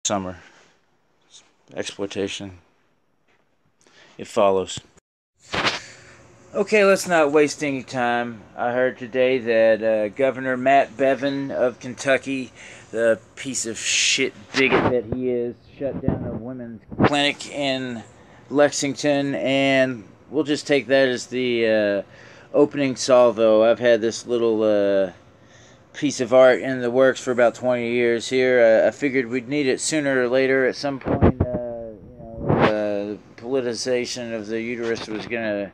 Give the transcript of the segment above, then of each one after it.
Summer. Exploitation. It follows. Okay, let's not waste any time. I heard today that Governor Matt Bevin of Kentucky, the piece of shit bigot that he is, shut down a women's clinic in Lexington, and we'll just take that as the opening salvo. I've had this little piece of art in the works for about 20 years here. I figured we'd need it sooner or later at some point. The politicization of the uterus was going to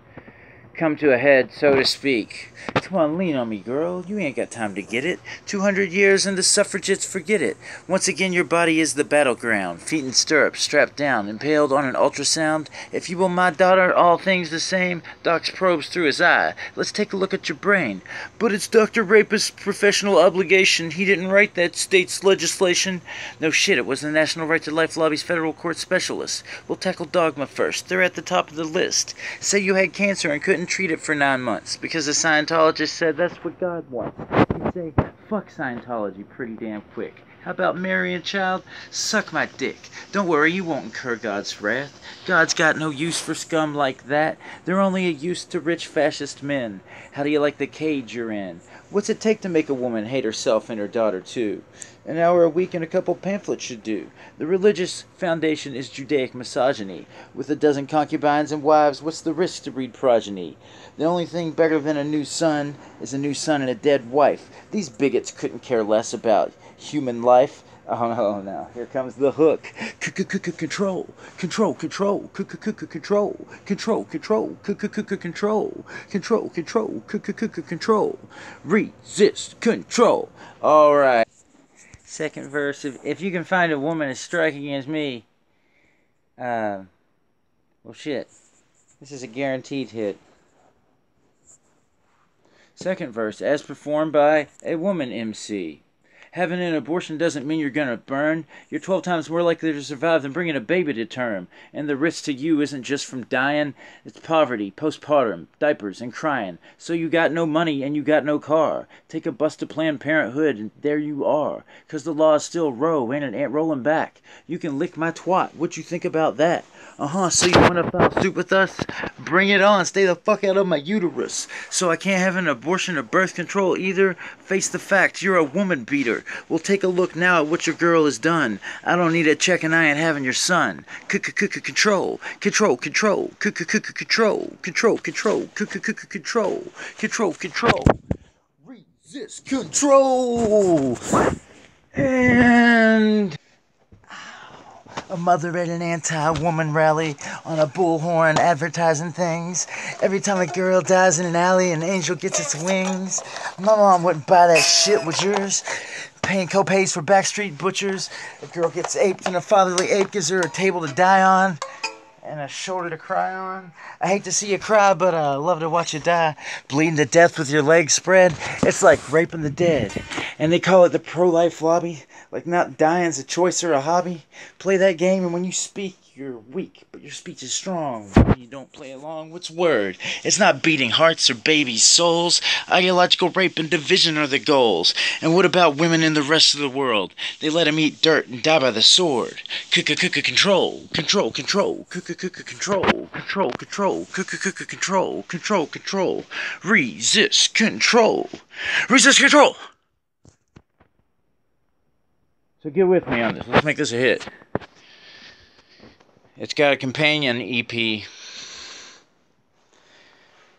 come to a head, so to speak. Come on, lean on me, girl. You ain't got time to get it. 200 years and the suffragettes forget it. Once again, your body is the battleground. Feet in stirrups, strapped down, impaled on an ultrasound. If you will, my daughter, all things the same. Doc's probes through his eye. Let's take a look at your brain. But it's Dr. Rapist's professional obligation. He didn't write that state's legislation. No shit, it was the National Right to Life Lobby's federal court specialists. We'll tackle dogma first. They're at the top of the list. Say you had cancer and couldn't treat it for 9 months because a Scientologist said that's what God wants. You'd say, fuck Scientology pretty damn quick. How about marry a child? Suck my dick. Don't worry, you won't incur God's wrath. God's got no use for scum like that. They're only a use to rich fascist men. How do you like the cage you're in? What's it take to make a woman hate herself and her daughter too? An hour a week and a couple pamphlets should do. The religious foundation is Judaic misogyny. With a dozen concubines and wives, what's the risk to breed progeny? The only thing better than a new son is a new son and a dead wife. These bigots couldn't care less about human life. Oh no, here comes the hook. Control, control, control, control, control, control, control, control, resist control. All right. Second verse. If you can find a woman to strike against me, well, shit. This is a guaranteed hit. Second verse, as performed by a woman MC. Having an abortion doesn't mean you're gonna burn. You're 12 times more likely to survive than bringing a baby to term. And the risk to you isn't just from dying, it's poverty, postpartum, diapers, and crying. So you got no money and you got no car. Take a bus to Planned Parenthood and there you are. 'Cause the law is still Roe and it ain't rolling back. You can lick my twat, what you think about that? So you wanna file suit with us? Bring it on, stay the fuck out of my uterus. So I can't have an abortion or birth control either? Face the fact, you're a woman beater. We'll take a look now at what your girl has done. I don't need a check and I ain't having your son. Control, control, control, control, control, control, control, control. Resist control. And a mother at an anti-woman rally on a bullhorn advertising things. Every time a girl dies in an alley, an angel gets its wings. My mom wouldn't buy that shit, would yours? Paying co-pays for backstreet butchers. A girl gets aped and a fatherly ape gives her a table to die on and a shoulder to cry on. I hate to see you cry, but I love to watch you die. Bleeding to death with your legs spread. It's like raping the dead. And they call it the pro-life lobby. Like not dying's a choice or a hobby. Play that game and when you speak, you're weak, but your speech is strong. When you don't play along, what's word? It's not beating hearts or babies' souls. Ideological rape and division are the goals. And what about women in the rest of the world? They let them eat dirt and die by the sword. Control, control, control, control, control, control, control, control, control. Resist control. Resist control. So get with me on this. Let's make this a hit. It's got a companion EP.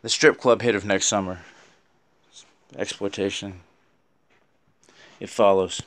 The strip club hit of next summer. Exploitation. It follows.